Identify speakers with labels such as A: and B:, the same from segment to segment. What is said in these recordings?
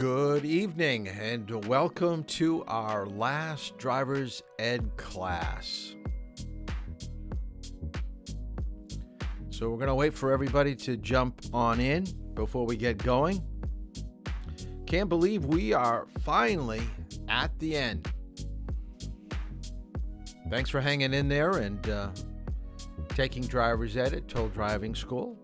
A: Good evening and welcome to our last driver's ed class. So we're going to wait for everybody to jump on in before we get going. Can't believe we are finally at the end. Thanks for hanging in there and taking driver's ed at Toll Driving School.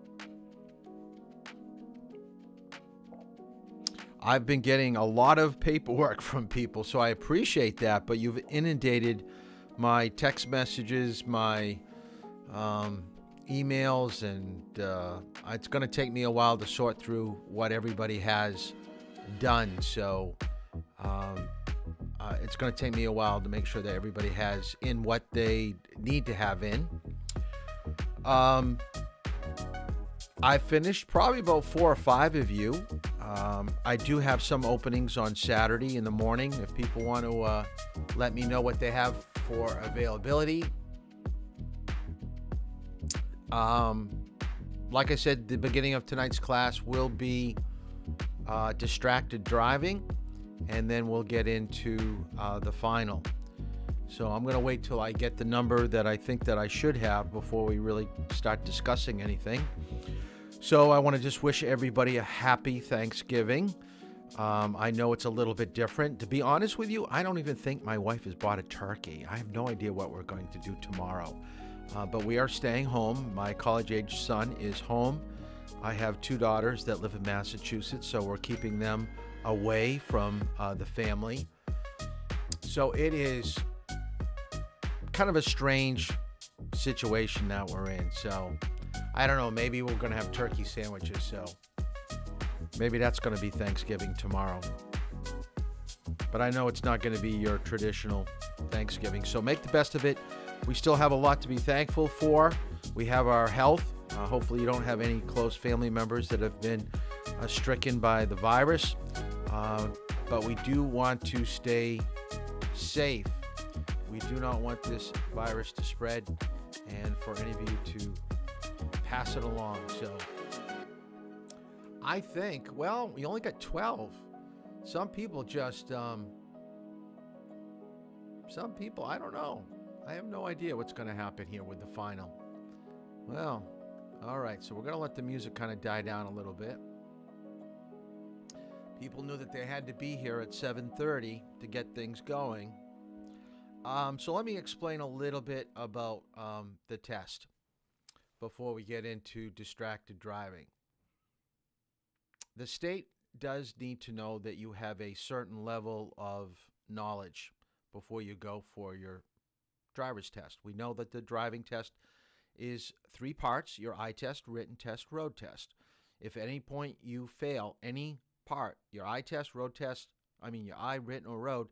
A: I've been getting a lot of paperwork from people, so I appreciate that, but you've inundated my text messages, my emails, and it's going to take me a while to sort through what everybody has done. So it's going to take me a while to make sure that everybody has in what they need to have in. I finished probably about 4 or 5 of you. I do have some openings on Saturday in the morning if people want to let me know what they have for availability. Like I said, the beginning of tonight's class will be distracted driving, and then we'll get into the final. So I'm going to wait till I get the number that I think that I should have before we really start discussing anything. So I want to just wish everybody a happy Thanksgiving. I know it's a little bit different. To be honest with you, I don't even think my wife has bought a turkey. I have no idea what we're going to do tomorrow. But we are staying home. My college-age son is home. I have 2 daughters that live in Massachusetts, so we're keeping them away from the family. So it is kind of a strange situation that we're in. So I don't know, maybe we're going to have turkey sandwiches, so maybe that's going to be Thanksgiving tomorrow. But I know it's not going to be your traditional Thanksgiving, so make the best of it. We still have a lot to be thankful for. We have our health. Hopefully you don't have any close family members that have been stricken by the virus. But we do want to stay safe. We do not want this virus to spread and for any of you to pass it along. So I think, well, we only got 12. Some people just, some people, I don't know. I have no idea what's going to happen here with the final. Well, all right. So we're going to let the music kind of die down a little bit. People knew that they had to be here at 7:30 to get things going. So let me explain a little bit about the test before we get into distracted driving. The state does need to know that you have a certain level of knowledge before you go for your driver's test. We know that the driving test is 3 parts: your eye test, written test, road test. If at any point you fail any part, your eye test, your eye, written, or road,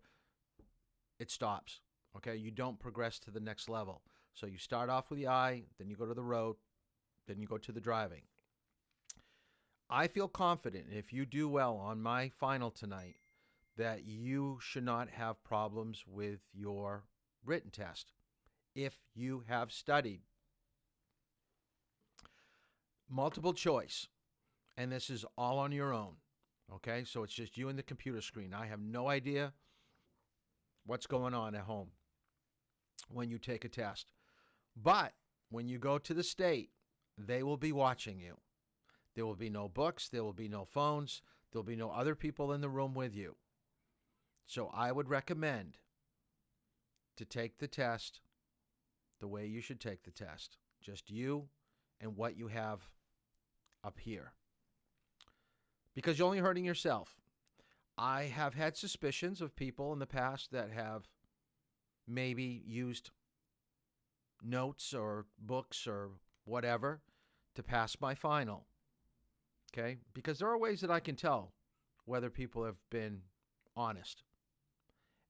A: it stops. Okay, you don't progress to the next level. So you start off with the eye, then you go to the road, then you go to the driving. I feel confident if you do well on my final tonight that you should not have problems with your written test if you have studied. Multiple choice, and this is all on your own. Okay, so it's just you and the computer screen. I have no idea what's going on at home when you take a test. But when you go to the state, they will be watching you. There will be no books. There will be no phones. There will be no other people in the room with you. So I would recommend to take the test the way you should take the test. Just you and what you have up here. Because you're only hurting yourself. I have had suspicions of people in the past that have maybe used notes or books or whatever to pass my final. Okay? Because there are ways that I can tell whether people have been honest.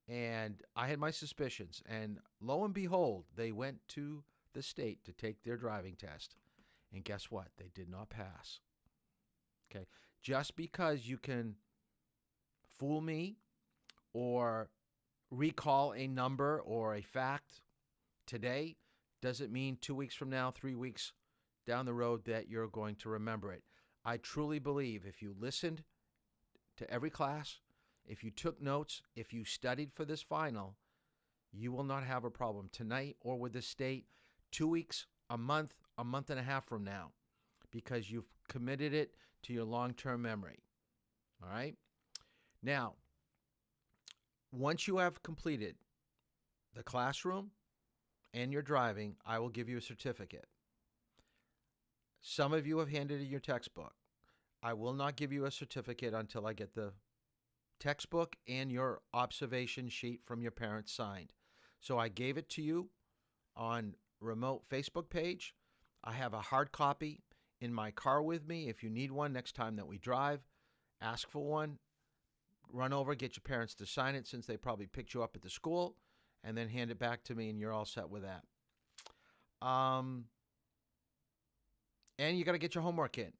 A: And I had my suspicions. And lo and behold, they went to the state to take their driving test. And guess what? They did not pass. Okay? Just because you can fool me or recall a number or a fact today doesn't mean 2 weeks from now, 3 weeks down the road that you're going to remember it. I truly believe if you listened to every class, if you took notes, if you studied for this final, you will not have a problem tonight or with the state 2 weeks, a month and a half from now, because you've committed it to your long-term memory. All right? Now, once you have completed the classroom and your driving, I will give you a certificate. Some of you have handed in your textbook. I will not give you a certificate until I get the textbook and your observation sheet from your parents signed. So I gave it to you on remote Facebook page. I have a hard copy in my car with me. If you need one next time that we drive, ask for one. Run over, get your parents to sign it since they probably picked you up at the school, and then hand it back to me, and you're all set with that. And you got to get your homework in.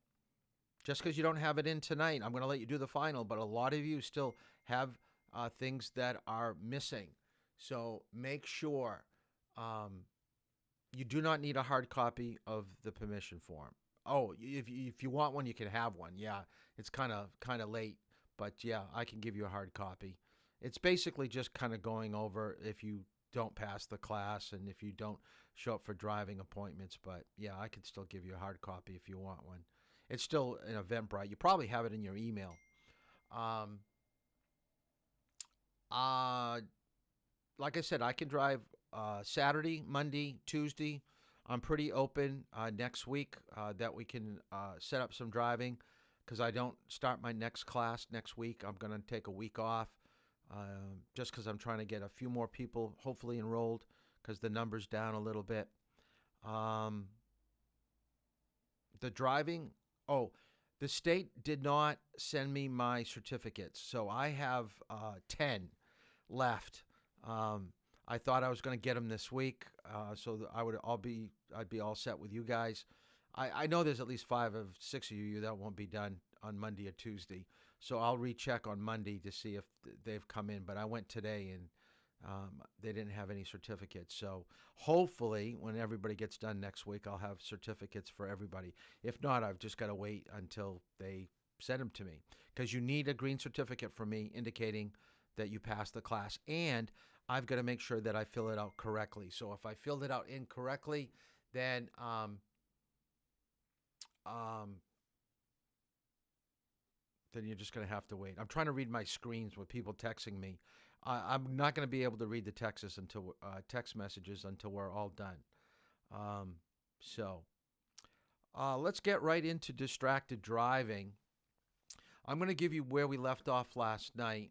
A: Just because you don't have it in tonight, I'm going to let you do the final, but a lot of you still have things that are missing. So make sure you do not need a hard copy of the permission form. Oh, if you want one, you can have one. Yeah, it's kind of late, but yeah, I can give you a hard copy. It's basically just kind of going over if you don't pass the class and if you don't show up for driving appointments. But yeah, I could still give you a hard copy if you want one. It's still an Eventbrite. You probably have it in your email. Like I said, I can drive Saturday, Monday, Tuesday. I'm pretty open next week that we can set up some driving because I don't start my next class next week. I'm going to take a week off just because I'm trying to get a few more people hopefully enrolled because the number's down a little bit. The driving, the state did not send me my certificates, so I have 10 left. I thought I was going to get them this week, so I'd be all set with you guys. I know there's at least 5 or 6 of you that won't be done on Monday or Tuesday, so I'll recheck on Monday to see if they've come in. But I went today and they didn't have any certificates. So hopefully, when everybody gets done next week, I'll have certificates for everybody. If not, I've just got to wait until they send them to me because you need a green certificate from me indicating that you passed the class, and I've got to make sure that I fill it out correctly. So if I filled it out incorrectly, then then you're just going to have to wait. I'm trying to read my screens with people texting me. I'm not going to be able to read the text messages until we're all done. So let's get right into distracted driving. I'm going to give you where we left off last night.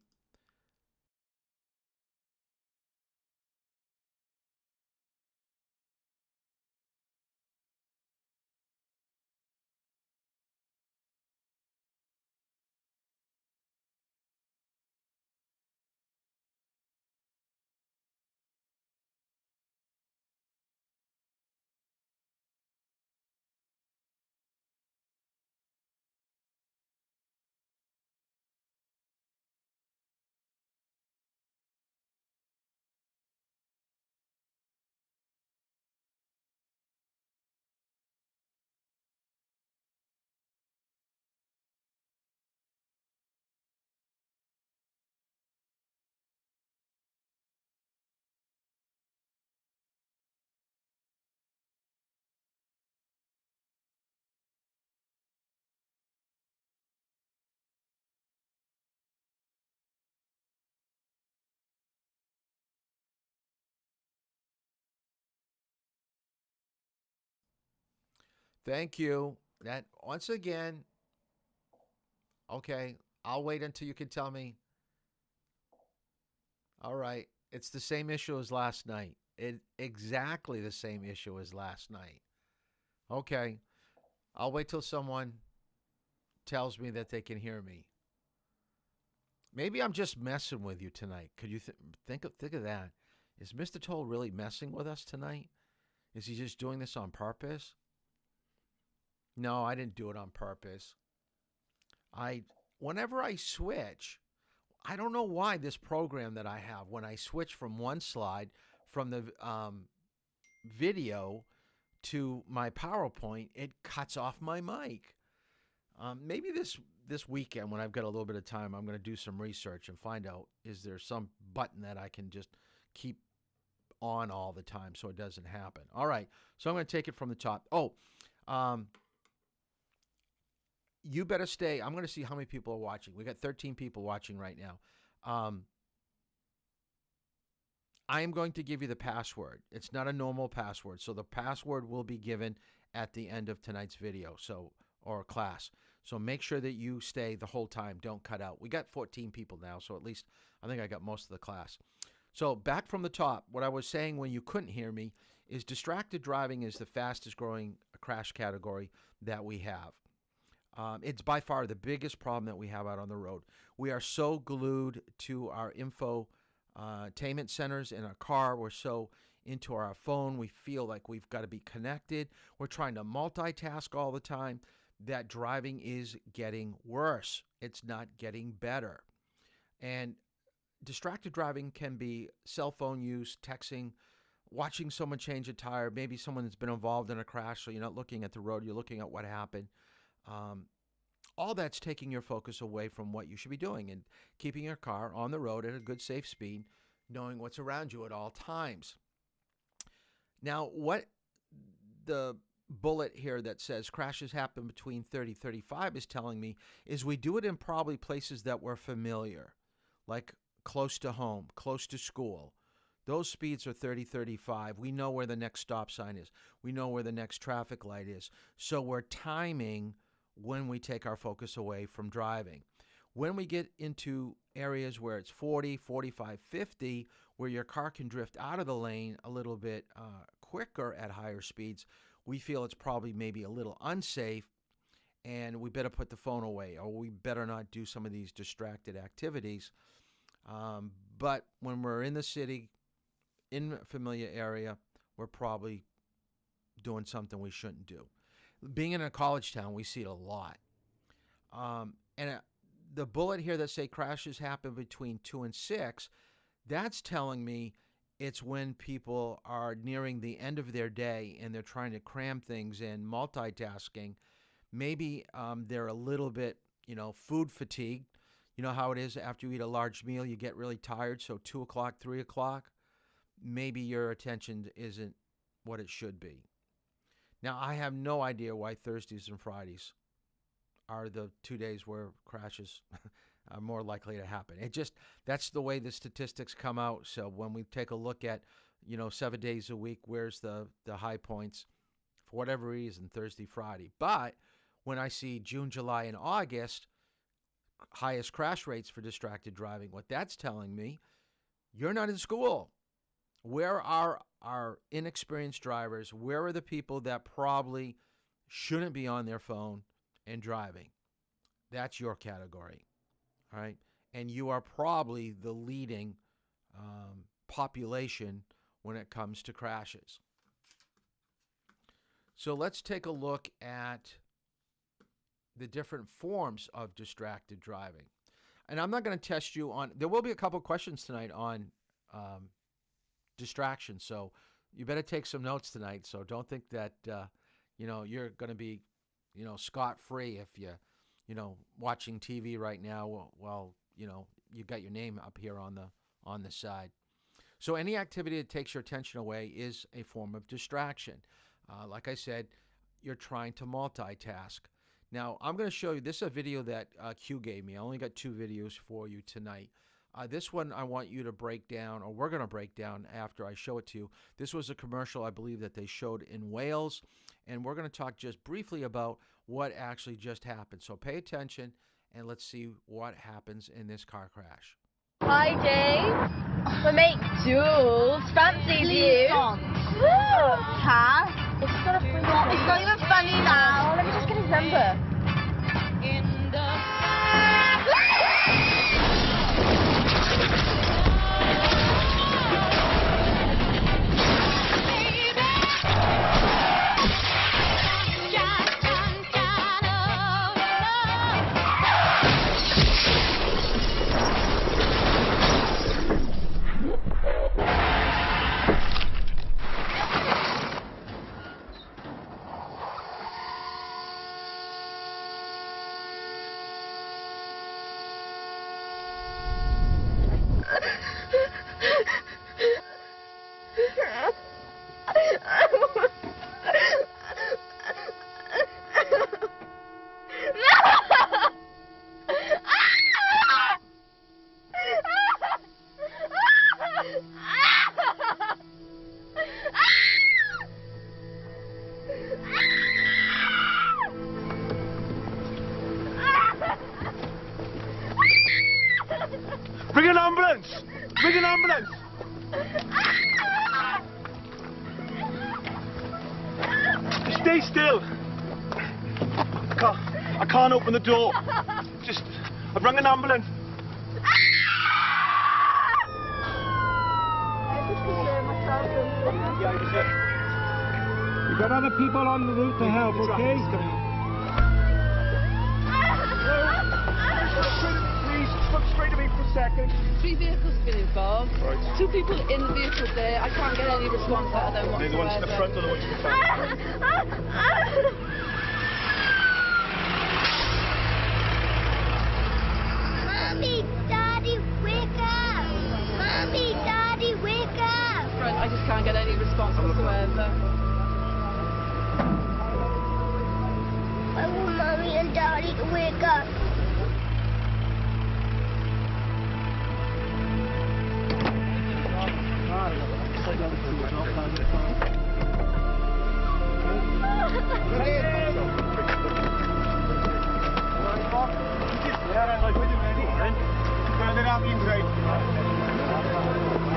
A: Thank you. That once again, okay, I'll wait until you can tell me. All right, it's the same issue as last night. Exactly the same issue as last night. Okay, I'll wait till someone tells me that they can hear me. Maybe I'm just messing with you tonight. Could you think of that? Is Mr. Toll really messing with us tonight? Is he just doing this on purpose? No, I didn't do it on purpose. Whenever I switch, I don't know why this program that I have, when I switch from one slide from the video to my PowerPoint, it cuts off my mic. Maybe this weekend when I've got a little bit of time, I'm going to do some research and find out, is there some button that I can just keep on all the time so it doesn't happen. All right, so I'm going to take it from the top. You better stay. I'm going to see how many people are watching. We got 13 people watching right now. I am going to give you the password. It's not a normal password, so the password will be given at the end of tonight's video, or class. So make sure that you stay the whole time. Don't cut out. We got 14 people now, so at least I think I got most of the class. So back from the top, what I was saying when you couldn't hear me is distracted driving is the fastest growing crash category that we have. It's by far the biggest problem that we have out on the road. We are so glued to our infotainment centers in our car. We're so into our phone. We feel like we've got to be connected. We're trying to multitask all the time. That driving is getting worse. It's not getting better. And distracted driving can be cell phone use, texting, watching someone change a tire, maybe someone that's been involved in a crash, so you're not looking at the road, you're looking at what happened. All that's taking your focus away from what you should be doing and keeping your car on the road at a good, safe speed, knowing what's around you at all times. Now, what the bullet here that says crashes happen between 30-35 is telling me is we do it in probably places that we're familiar, like close to home, close to school. Those speeds are 30-35. We know where the next stop sign is. We know where the next traffic light is. So we're timing when we take our focus away from driving. When we get into areas where it's 40, 45, 50, where your car can drift out of the lane a little bit quicker at higher speeds, we feel it's probably maybe a little unsafe and we better put the phone away, or we better not do some of these distracted activities. But when we're in the city, in a familiar area, we're probably doing something we shouldn't do. Being in a college town, we see it a lot. The bullet here that say crashes happen between 2 and 6, that's telling me it's when people are nearing the end of their day and they're trying to cram things in, multitasking. Maybe they're a little bit, food fatigued. You know how it is after you eat a large meal, you get really tired. So 2 o'clock, 3 o'clock, maybe your attention isn't what it should be. Now, I have no idea why Thursdays and Fridays are the 2 days where crashes are more likely to happen. That's the way the statistics come out. So when we take a look at, 7 days a week, where's the high points? For whatever reason, Thursday, Friday. But when I see June, July, and August, highest crash rates for distracted driving, what that's telling me, you're not in school. Where are our inexperienced drivers? Where are the people that probably shouldn't be on their phone and driving? That's your category, all right? And you are probably the leading population when it comes to crashes. So let's take a look at the different forms of distracted driving. And I'm not going to test you on, there will be a couple questions tonight on distraction. So you better take some notes tonight. So don't think that, you're going to be, scot-free if you're, watching TV right now while, you got your name up here on the side. So any activity that takes your attention away is a form of distraction. Like I said, you're trying to multitask. Now, I'm going to show you, this is a video that Q gave me. I only got 2 videos for you tonight. This one I want you to break down, or we're going to break down after I show it to you. This was a commercial, I believe, that they showed in Wales, and we're going to talk just briefly about what actually just happened. So pay attention, and let's see what happens in this car crash.
B: Hi, Dave. My mate Jules fancies you. Cass. It's not even funny now. Let me just get his number.
C: Ring an ambulance! Ring an ambulance! Stay still! I can't open the door. I've rung an ambulance.
D: You've got other people on the route to help, okay?
C: Please, look straight at me for a second.
E: 3 vehicles have been involved.
C: Right.
E: 2 people in the vehicle there. I can't get any response out of them
C: They're the ones in the front or the ones in the back?
B: Mommy, Daddy, wake up! Mommy, Daddy, wake up!
E: I just can't get any response whatsoever.
B: I want Mommy and Daddy to wake up.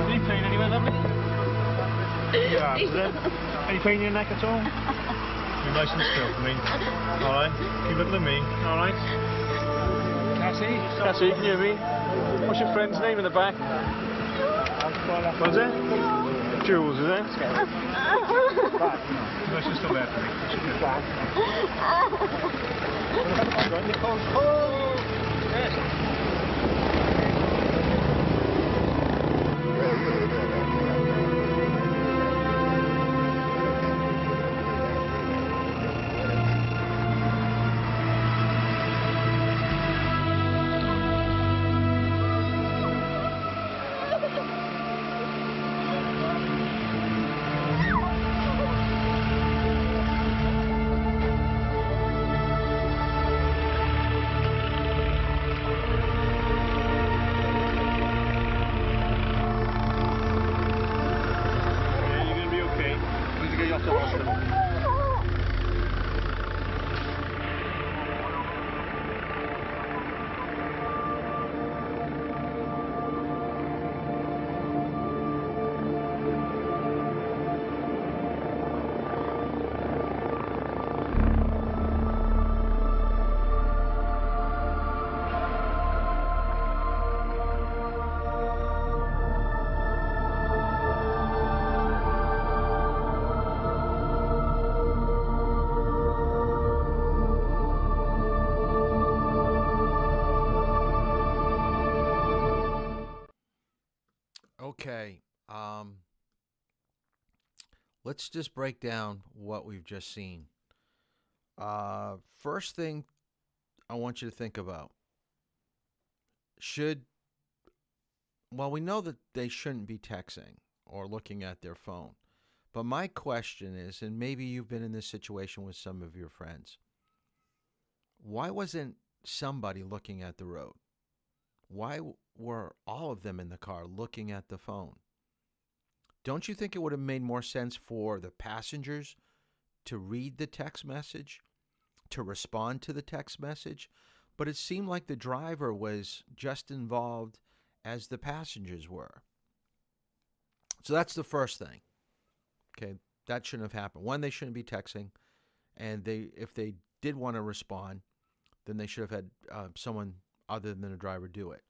C: Any pain anywhere, lovely? Yeah, is there? Any pain in your neck at all? Be nice and still for me. Alright, keep looking at me. Alright. Cassie? Cassie, can you hear me? What's your friend's name in the back? What's it? Jules, is it? No, she's still there for me. She's good.
A: Okay. Let's just break down what we've just seen. First thing I want you to think about. Well, we know that they shouldn't be texting or looking at their phone. But my question is, and maybe you've been in this situation with some of your friends, why wasn't somebody looking at the road? Why were all of them in the car looking at the phone? Don't you think it would have made more sense for the passengers to read the text message, to respond to the text message? But it seemed like the driver was just involved as the passengers were. So that's the first thing. Okay, that shouldn't have happened. One, they shouldn't be texting, and if they did want to respond, then they should have had someone other than the driver do it.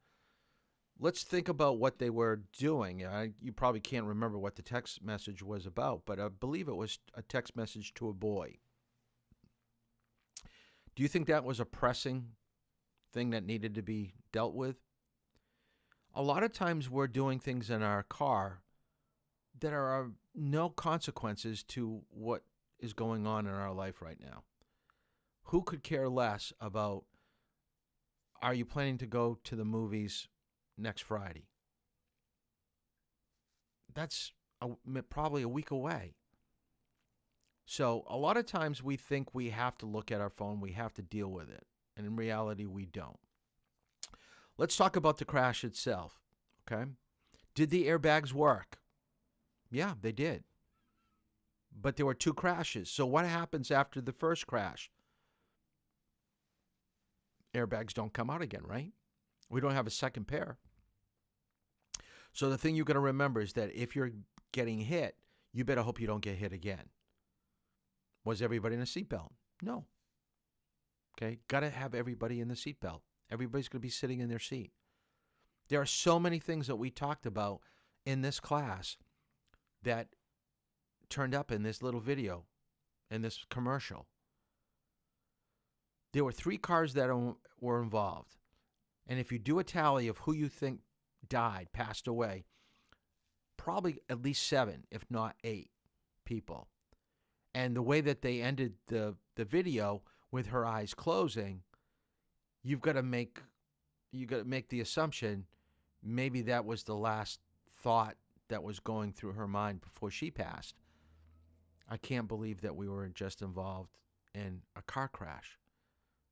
A: Let's think about what they were doing. You probably can't remember what the text message was about, but I believe it was a text message to a boy. Do you think that was a pressing thing that needed to be dealt with? A lot of times we're doing things in our car that are no consequences to what is going on in our life right now. Who could care less about, are you planning to go to the movies next Friday? That's probably a week away. So a lot of times we think we have to look at our phone, we have to deal with it. And in reality, we don't. Let's talk about the crash itself, okay? Did the airbags work? Yeah, they did. But there were 2 crashes. So what happens after the first crash? Airbags don't come out again, right? We don't have a second pair. So the thing you got to remember is that if you're getting hit, you better hope you don't get hit again. Was everybody in a seatbelt? No. Okay, got to have everybody in the seatbelt. Everybody's going to be sitting in their seat. There are so many things that we talked about in this class that turned up in this little video, in this commercial. There were 3 cars that were involved. And if you do a tally of who you think died, passed away, probably at least 7, if not 8 people. And the way that they ended the video with her eyes closing, you've got to make the assumption maybe that was the last thought that was going through her mind before she passed. I can't believe that we were just involved in a car crash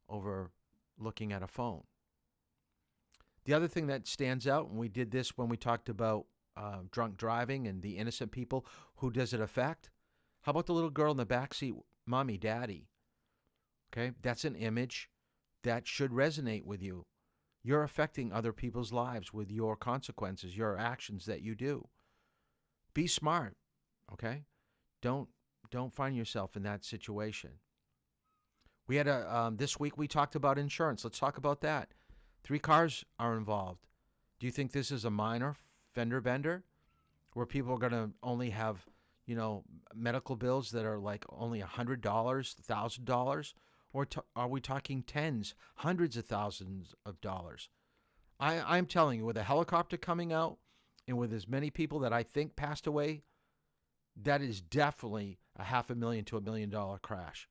A: over looking at a phone. The other thing that stands out, and we did this when we talked about drunk driving and the innocent people, who does it affect? How about the little girl in the backseat, mommy, daddy? Okay, that's an image that should resonate with you. You're affecting other people's lives with your consequences, your actions that you do. Be smart, okay? Don't find yourself in that situation. We had this week we talked about insurance. Let's talk about that. 3 cars are involved. Do you think this is a minor fender bender where people are going to only have, medical bills that are like only $100, $1,000? Or are we talking tens, hundreds of thousands of dollars? I'm telling you, with a helicopter coming out and with as many people that I think passed away, that is definitely a $500,000 to $1 million crash.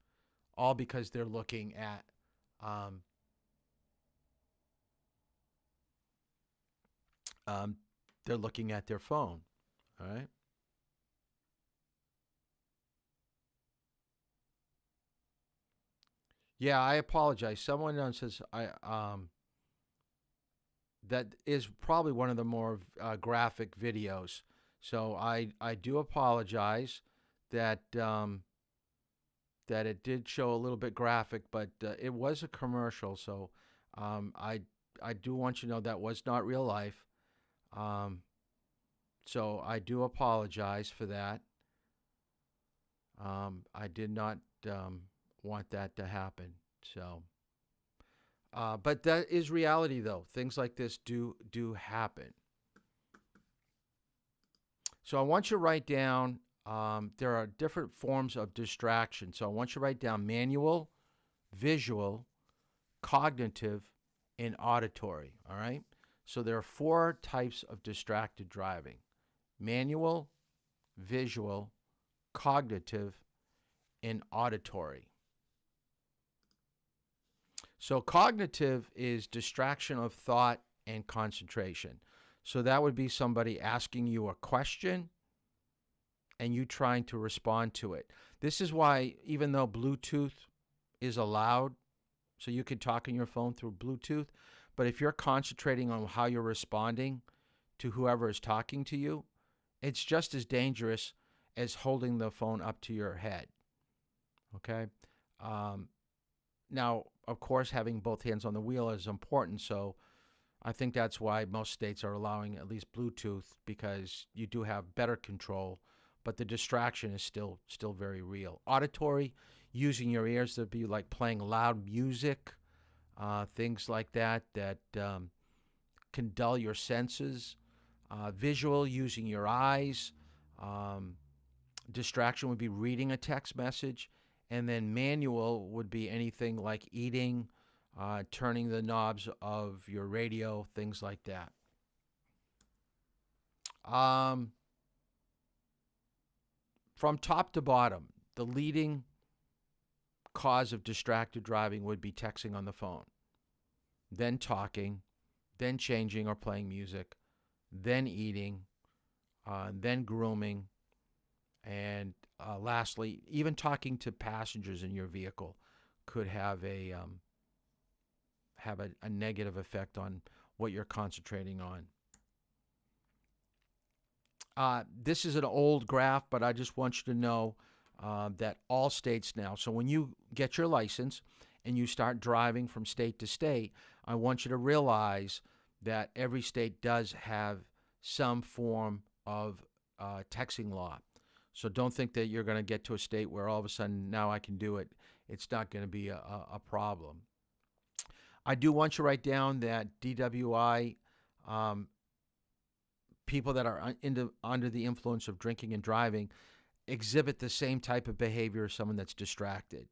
A: All because they're looking at their phone. All right. Yeah, I apologize. Someone says that is probably one of the more graphic videos. So I do apologize that that it did show a little bit graphic, but it was a commercial. So I do want you to know that was not real life. So I do apologize for that. I did not want that to happen. So, but that is reality, though. Things like this do happen. So I want you to write down, there are different forms of distraction. So I want you to write down manual, visual, cognitive, and auditory. All right? So there are 4 types of distracted driving: manual, visual, cognitive, and auditory. So cognitive is distraction of thought and concentration. So that would be somebody asking you a question and you trying to respond to it. This is why, even though Bluetooth is allowed, so you can talk on your phone through Bluetooth, but if you're concentrating on how you're responding to whoever is talking to you, it's just as dangerous as holding the phone up to your head. Okay? Now, of course, having both hands on the wheel is important, so I think that's why most states are allowing at least Bluetooth, because you do have better control, but the distraction is still very real. Auditory, using your ears to be like playing loud music, things like that can dull your senses. Visual, using your eyes. Distraction would be reading a text message. And then manual would be anything like eating, turning the knobs of your radio, things like that. From top to bottom, the leading cause of distracted driving would be texting on the phone, then talking, then changing or playing music, then eating, then grooming, and lastly, even talking to passengers in your vehicle could have a negative effect on what you're concentrating on. This is an old graph, but I just want you to know that all states now, so when you get your license and you start driving from state to state, I want you to realize that every state does have some form of texting law. So don't think that you're going to get to a state where all of a sudden now I can do it. It's not going to be a problem. I do want you to write down that DWI, people that are under the influence of drinking and driving exhibit the same type of behavior as someone that's distracted.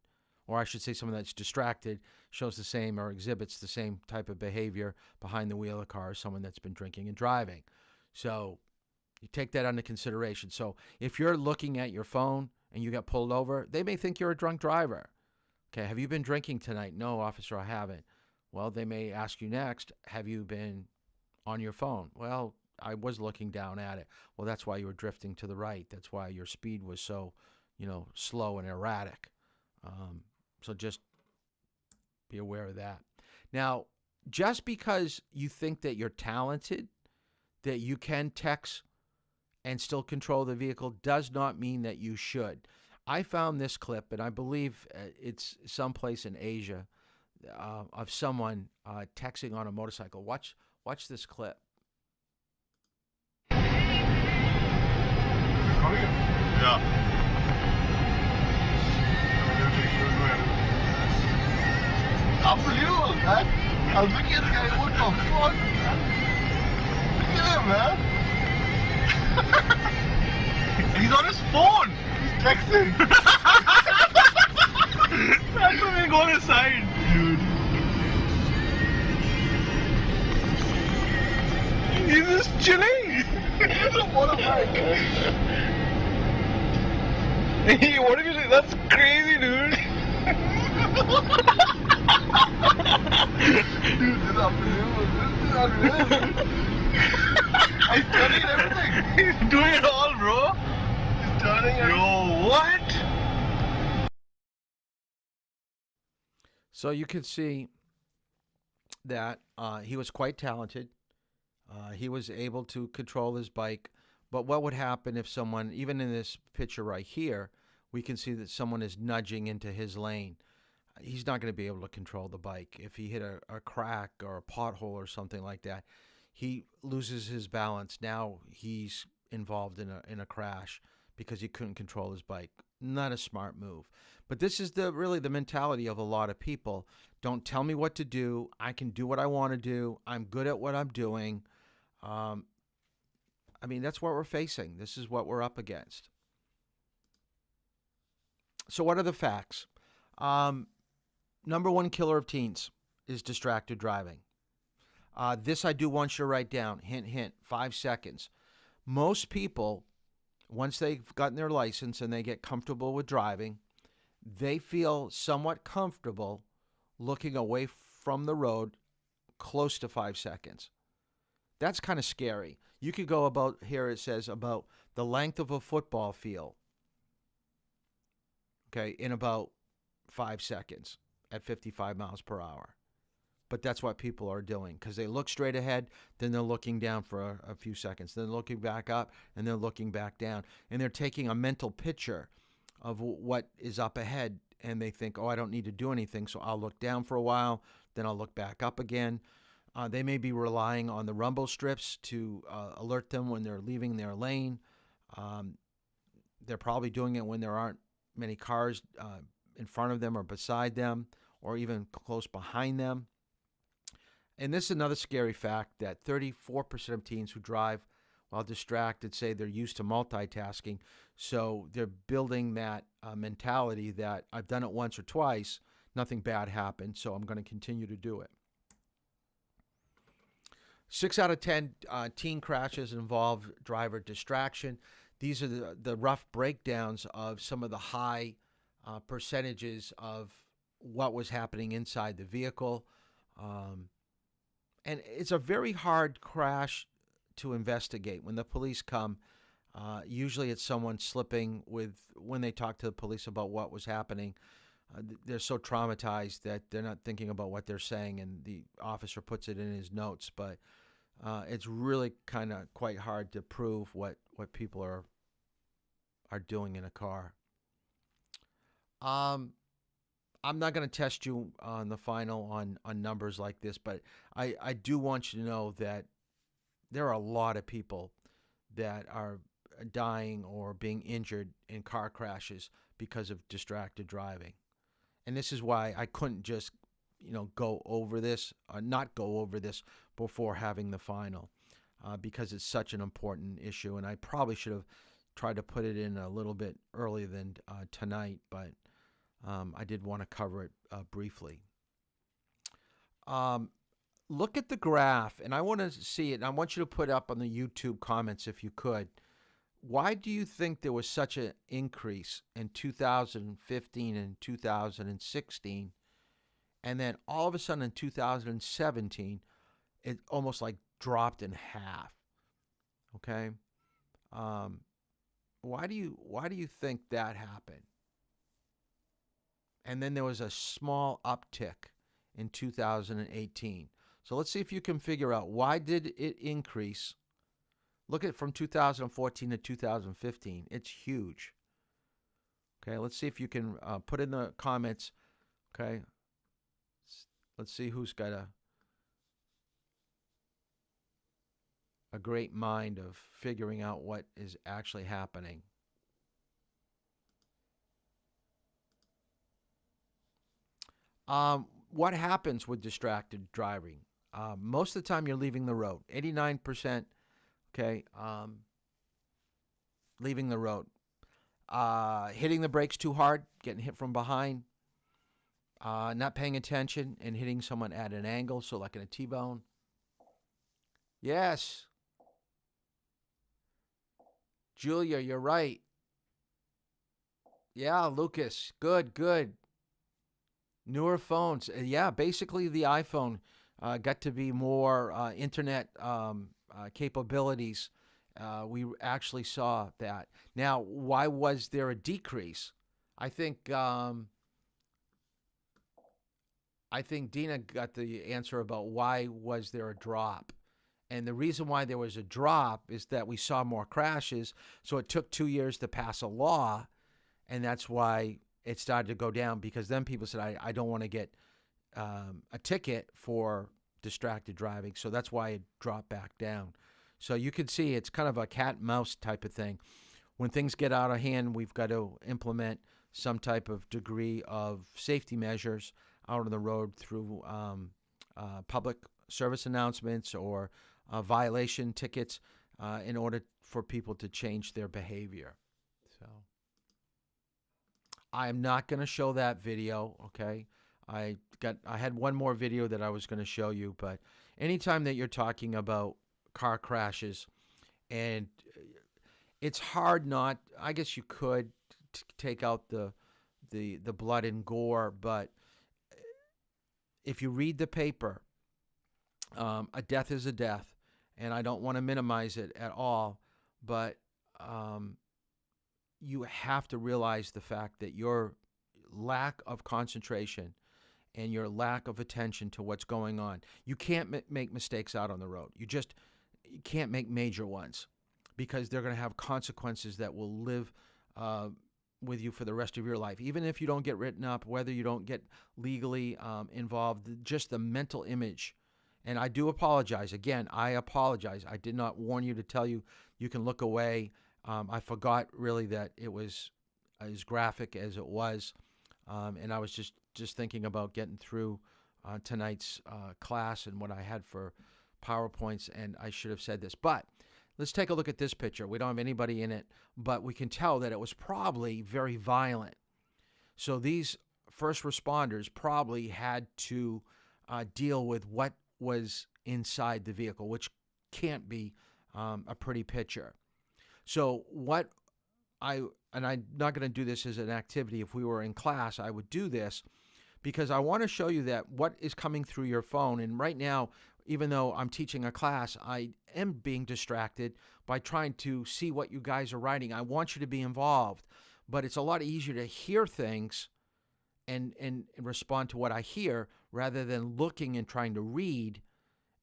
A: Or I should say someone that's distracted shows the same or exhibits the same type of behavior behind the wheel of a car as someone that's been drinking and driving. So you take that under consideration. So if you're looking at your phone and you get pulled over, they may think you're a drunk driver. Okay, have you been drinking tonight? No, officer, I haven't. Well, they may ask you next, have you been on your phone? Well, I was looking down at it. Well, that's why you were drifting to the right. That's why your speed was so, slow and erratic. So just be aware of that. Now, just because you think that you're talented, that you can text and still control the vehicle, does not mean that you should. I found this clip, and I believe it's someplace in Asia, of someone texting on a motorcycle. Watch this clip.
C: Ja.
F: Unbelievable, man. I was looking at the guy, what the fuck? Look at him, man. He's on his phone. He's texting.
C: That's when we go on his side.
F: Dude.
C: He's just chilling.
F: He's a motorbike.
C: Hey, what did you say? That's crazy, dude.
F: Dude, this is unbelievable. This is unreal. He's turning everything.
C: He's doing it all, bro.
F: He's turning everything.
C: Yo, what?
A: So you could see that he was quite talented. He was able to control his bike. But what would happen if someone, even in this picture right here, we can see that someone is nudging into his lane. He's not going to be able to control the bike. If he hit a crack or a pothole or something like that, he loses his balance. Now he's involved in a crash because he couldn't control his bike. Not a smart move. But this is really the mentality of a lot of people. Don't tell me what to do. I can do what I want to do. I'm good at what I'm doing. That's what we're facing. This is what we're up against. So what are the facts? Number one killer of teens is distracted driving. This I do want you to write down. Hint, hint, 5 seconds. Most people, once they've gotten their license and they get comfortable with driving, they feel somewhat comfortable looking away from the road close to 5 seconds. That's kind of scary. You could go about, here it says, about the length of a football field, okay, in about 5 seconds at 55 miles per hour. But that's what people are doing because they look straight ahead, then they're looking down for a few seconds, then looking back up, and they're looking back down. And they're taking a mental picture of what is up ahead, and they think, oh, I don't need to do anything, so I'll look down for a while, then I'll look back up again. They may be relying on the rumble strips to alert them when they're leaving their lane. They're probably doing it when there aren't many cars in front of them or beside them or even close behind them. And this is another scary fact that 34% of teens who drive while distracted say they're used to multitasking. So they're building that mentality that I've done it once or twice, nothing bad happened, so I'm going to continue to do it. 6 out of 10 teen crashes involve driver distraction. These are the rough breakdowns of some of the high percentages of what was happening inside the vehicle. And it's a very hard crash to investigate. When the police come, usually it's someone slipping when they talk to the police about what was happening. They're so traumatized that they're not thinking about what they're saying, and the officer puts it in his notes. But it's really kind of quite hard to prove what people are doing in a car. I'm not going to test you on the final on numbers like this, but I do want you to know that there are a lot of people that are dying or being injured in car crashes because of distracted driving. And this is why I couldn't just, go over this or not go over this before having the final, because it's such an important issue. And I probably should have tried to put it in a little bit earlier than tonight, but I did want to cover it briefly. Look at the graph, and I want to see it. And I want you to put up on the YouTube comments if you could. Why do you think there was such an increase in 2015 and 2016, and then all of a sudden in 2017, it almost like dropped in half? Okay, why do you think that happened? And then there was a small uptick in 2018. So let's see if you can figure out, why did it increase? Look at from 2014 to 2015. It's huge. Okay, let's see if you can put in the comments. Okay, let's see who's got a great mind of figuring out what is actually happening. What happens with distracted driving? Most of the time you're leaving the road. 89%, okay, leaving the road. Hitting the brakes too hard, getting hit from behind, not paying attention and hitting someone at an angle, so like in a T-bone. Yes. Julia, you're right. Yeah, Lucas, good. Newer phones. Yeah, basically the iPhone got to be more internet capabilities. We actually saw that. Now, why was there a decrease? I think Dina got the answer about why was there a drop. And the reason why there was a drop is that we saw more crashes. So it took 2 years to pass a law, and that's why it started to go down, because then people said, I don't want to get a ticket for distracted driving. So that's why it dropped back down. So you can see it's kind of a cat and mouse type of thing. When things get out of hand, we've got to implement some type of degree of safety measures out on the road through public service announcements or violation tickets in order for people to change their behavior. So I'm not going to show that video, okay? I had one more video that I was going to show you, but anytime that you're talking about car crashes, and it's hard not, I guess you could take out the blood and gore, but if you read the paper, a death is a death, and I don't want to minimize it at all, but you have to realize the fact that your lack of concentration and your lack of attention to what's going on. You can't make mistakes out on the road. You can't make major ones, because they're going to have consequences that will live with you for the rest of your life. Even if you don't get written up, whether you don't get legally involved, just the mental image. And I do apologize. Again, I apologize. I did not warn you to tell you you can look away. I forgot really that it was as graphic as it was. And I was just thinking about getting through tonight's class and what I had for PowerPoints, and I should have said this. But let's take a look at this picture. We don't have anybody in it, but we can tell that it was probably very violent. So these first responders probably had to deal with what was inside the vehicle, which can't be a pretty picture. So I'm not going to do this as an activity. If we were in class, I would do this, because I want to show you that what is coming through your phone. And right now, even though I'm teaching a class, I am being distracted by trying to see what you guys are writing. I want you to be involved, but it's a lot easier to hear things and respond to what I hear, rather than looking and trying to read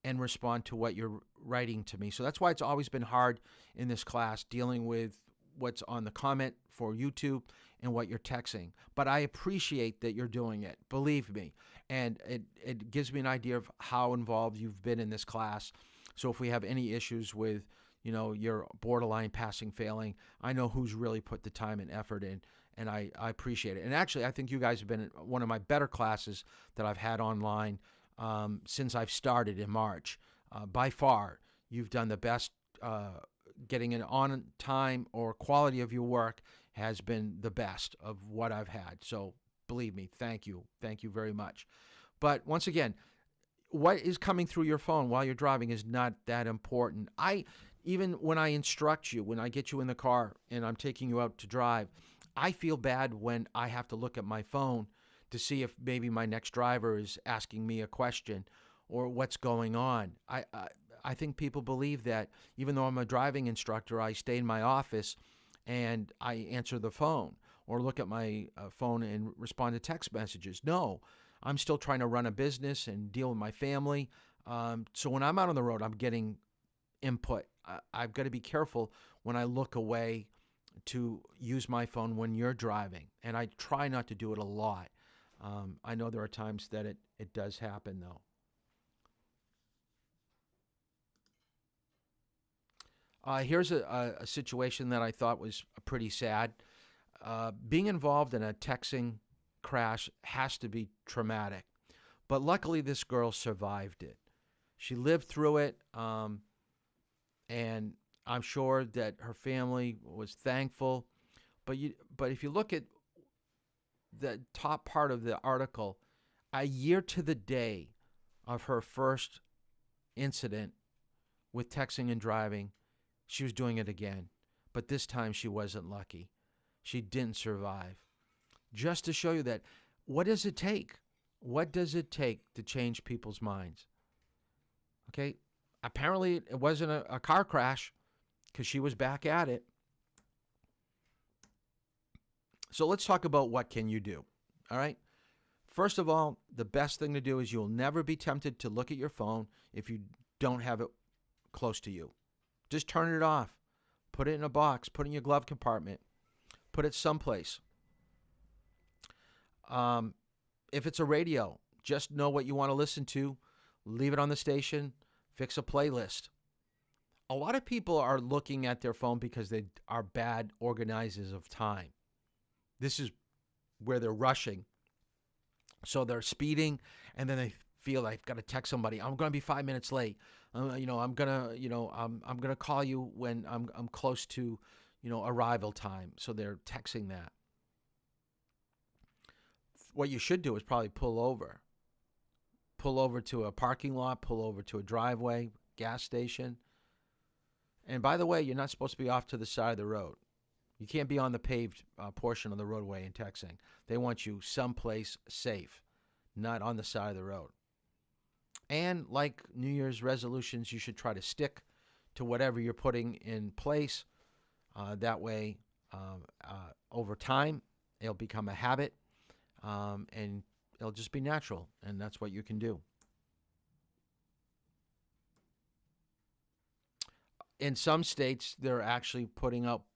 A: and respond to what you're writing to me. So that's why it's always been hard in this class, dealing with what's on the comment for YouTube and what you're texting. But I appreciate that you're doing it, believe me. And it gives me an idea of how involved you've been in this class. So if we have any issues with, your borderline passing, failing, I know who's really put the time and effort in, and I appreciate it. And actually, I think you guys have been one of my better classes that I've had online since I've started in March. By far, you've done the best. Getting an on time or quality of your work has been the best of what I've had. So believe me, thank you. Thank you very much. But once again, what is coming through your phone while you're driving is not that important. Even when I instruct you, when I get you in the car and I'm taking you out to drive, I feel bad when I have to look at my phone to see if maybe my next driver is asking me a question or what's going on. I think people believe that even though I'm a driving instructor, I stay in my office and I answer the phone or look at my phone and respond to text messages. No, I'm still trying to run a business and deal with my family. So when I'm out on the road, I'm getting input. I've got to be careful when I look away to use my phone when you're driving. And I try not to do it a lot. I know there are times that it does happen, though. Here's a situation that I thought was pretty sad. Being involved in a texting crash has to be traumatic. But luckily, this girl survived it. She lived through it, and I'm sure that her family was thankful. But if you look at the top part of the article, a year to the day of her first incident with texting and driving, she was doing it again, but this time she wasn't lucky. She didn't survive. Just to show you that, what does it take? What does it take to change people's minds? Okay, apparently it wasn't a car crash because she was back at it. So let's talk about what can you do, all right? First of all, the best thing to do is you'll never be tempted to look at your phone if you don't have it close to you. Just turn it off. Put it in a box. Put it in your glove compartment. Put it someplace. If it's a radio, just know what you want to listen to. Leave it on the station. Fix a playlist. A lot of people are looking at their phone because they are bad organizers of time. This is where they're rushing. So they're speeding, and then they feel I've got to text somebody. I'm going to be 5 minutes late. I'm gonna call you when I'm close to, arrival time. So they're texting that. What you should do is probably pull over to a parking lot, pull over to a driveway, gas station. And by the way, you're not supposed to be off to the side of the road. You can't be on the paved portion of the roadway and texting. They want you someplace safe, not on the side of the road. And like New Year's resolutions, you should try to stick to whatever you're putting in place. That way, over time, it'll become a habit, and it'll just be natural, and that's what you can do. In some states, they're actually putting up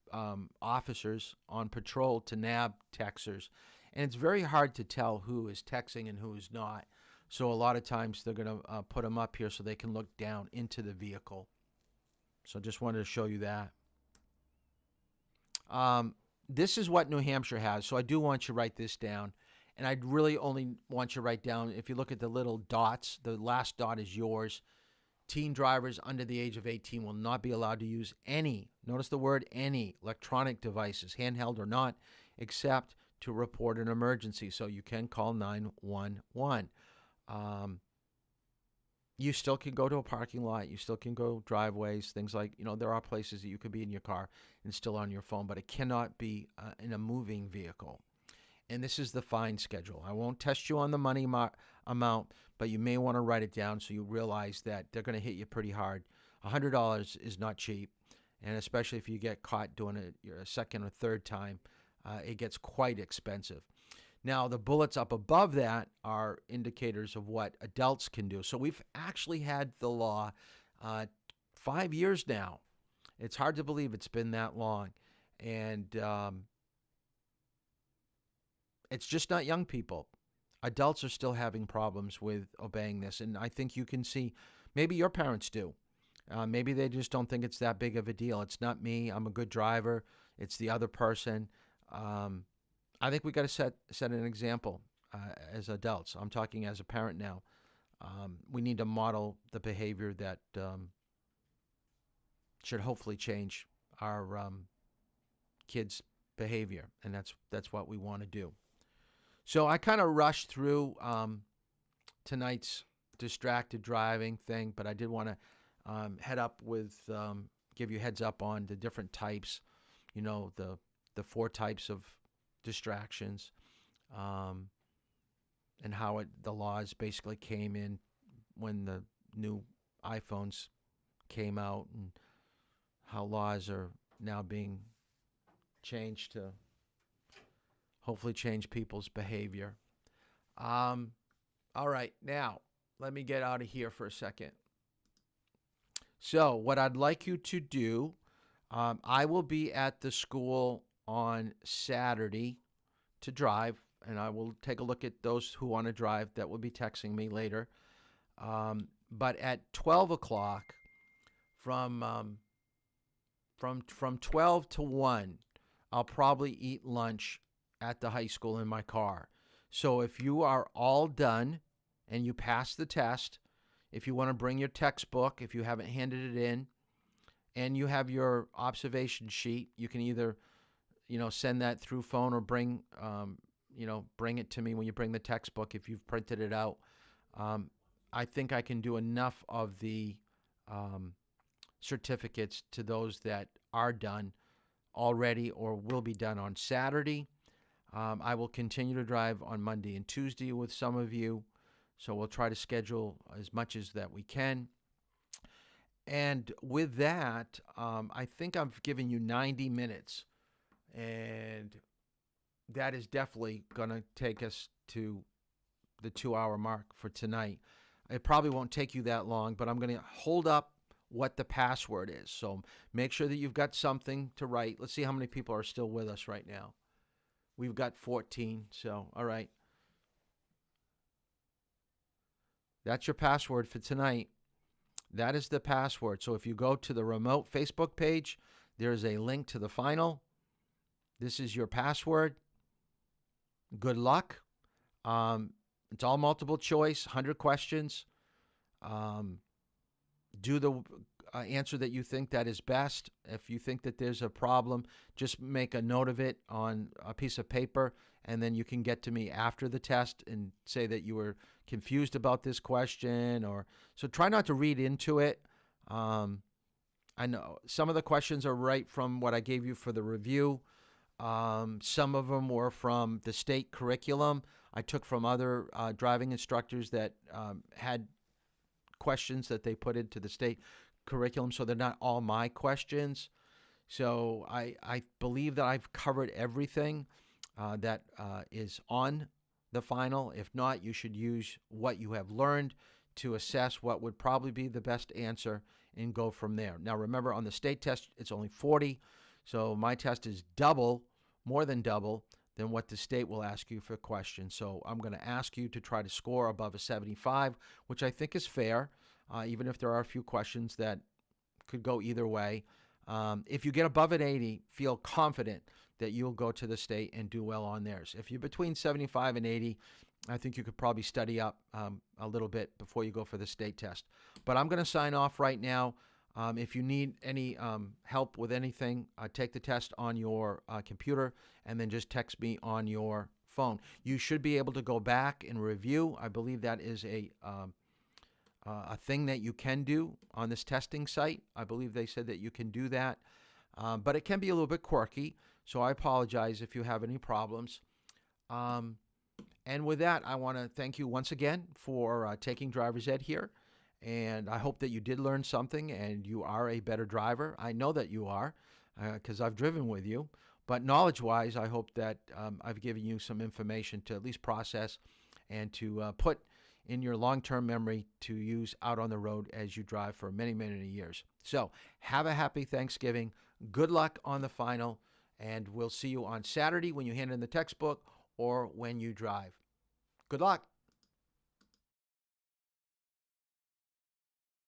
A: officers on patrol to nab texters, and it's very hard to tell who is texting and who is not. So a lot of times they're going to put them up here so they can look down into the vehicle. So just wanted to show you that. This is what New Hampshire has. So I do want you to write this down. And I'd really only want you to write down, if you look at the little dots, the last dot is yours. Teen drivers under the age of 18 will not be allowed to use any, notice the word any, electronic devices, handheld or not, except to report an emergency. So you can call 911. You still can go to a parking lot. You still can go driveways, things like, there are places that you could be in your car and still on your phone, but it cannot be in a moving vehicle. And this is the fine schedule. I won't test you on the money amount, but you may want to write it down so you realize that they're going to hit you pretty hard. $100 is not cheap, and especially if you get caught doing it a second or third time, it gets quite expensive. Now, the bullets up above that are indicators of what adults can do. So we've actually had the law 5 years now. It's hard to believe it's been that long. And it's just not young people. Adults are still having problems with obeying this. And I think you can see, maybe your parents do. Maybe they just don't think it's that big of a deal. It's not me. I'm a good driver. It's the other person. I think we got to set an example as adults. I'm talking as a parent now. We need to model the behavior that should hopefully change our kids' behavior, and that's what we want to do. So I kind of rushed through tonight's distracted driving thing, but I did want to head up with give you heads up on the different types, the 4 types of distractions, and how the laws basically came in when the new iPhones came out, and how laws are now being changed to hopefully change people's behavior. All right, now let me get out of here for a second. So what I'd like you to do, I will be at the school on Saturday to drive, and I will take a look at those who want to drive. That will be texting me later. But at 12 o'clock, from 12 to 1, I'll probably eat lunch at the high school in my car. So if you are all done and you pass the test, if you want to bring your textbook, if you haven't handed it in, and you have your observation sheet, you can either, send that through phone or bring it to me when you bring the textbook if you've printed it out. I think I can do enough of the certificates to those that are done already or will be done on Saturday. I will continue to drive on Monday and Tuesday with some of you, so we'll try to schedule as much as that we can. And with that, I think I've given you 90 minutes, and that is definitely going to take us to the 2-hour mark for tonight. It probably won't take you that long, but I'm going to hold up what the password is. So make sure that you've got something to write. Let's see how many people are still with us right now. We've got 14, so all right. That's your password for tonight. That is the password. So if you go to the remote Facebook page, there's a link to the final. This is your password. Good luck. It's all multiple choice, 100 questions. Do the answer that you think that is best. If you think that there's a problem, just make a note of it on a piece of paper, and then you can get to me after the test and say that you were confused about this question. So try not to read into it. I know some of the questions are right from what I gave you for the review. Some of them were from the state curriculum. I took from other driving instructors that had questions that they put into the state curriculum, so they're not all my questions. So I believe that I've covered everything that is on the final. If not, you should use what you have learned to assess what would probably be the best answer and go from there. Now remember, on the state test, it's only 40, so my test is more than double than what the state will ask you for questions. So I'm going to ask you to try to score above a 75, which I think is fair, even if there are a few questions that could go either way. If you get above an 80, feel confident that you'll go to the state and do well on theirs. If you're between 75 and 80, I think you could probably study up a little bit before you go for the state test. But I'm going to sign off right now. If you need any help with anything, take the test on your computer and then just text me on your phone. You should be able to go back and review. I believe that is a thing that you can do on this testing site. I believe they said that you can do that. But it can be a little bit quirky, so I apologize if you have any problems. And with that, I want to thank you once again for taking driver's ed here. And I hope that you did learn something and you are a better driver. I know that you are because I've driven with you. But knowledge-wise, I hope that I've given you some information to at least process and to put in your long-term memory to use out on the road as you drive for many, many years. So have a happy Thanksgiving. Good luck on the final. And we'll see you on Saturday when you hand in the textbook or when you drive. Good luck.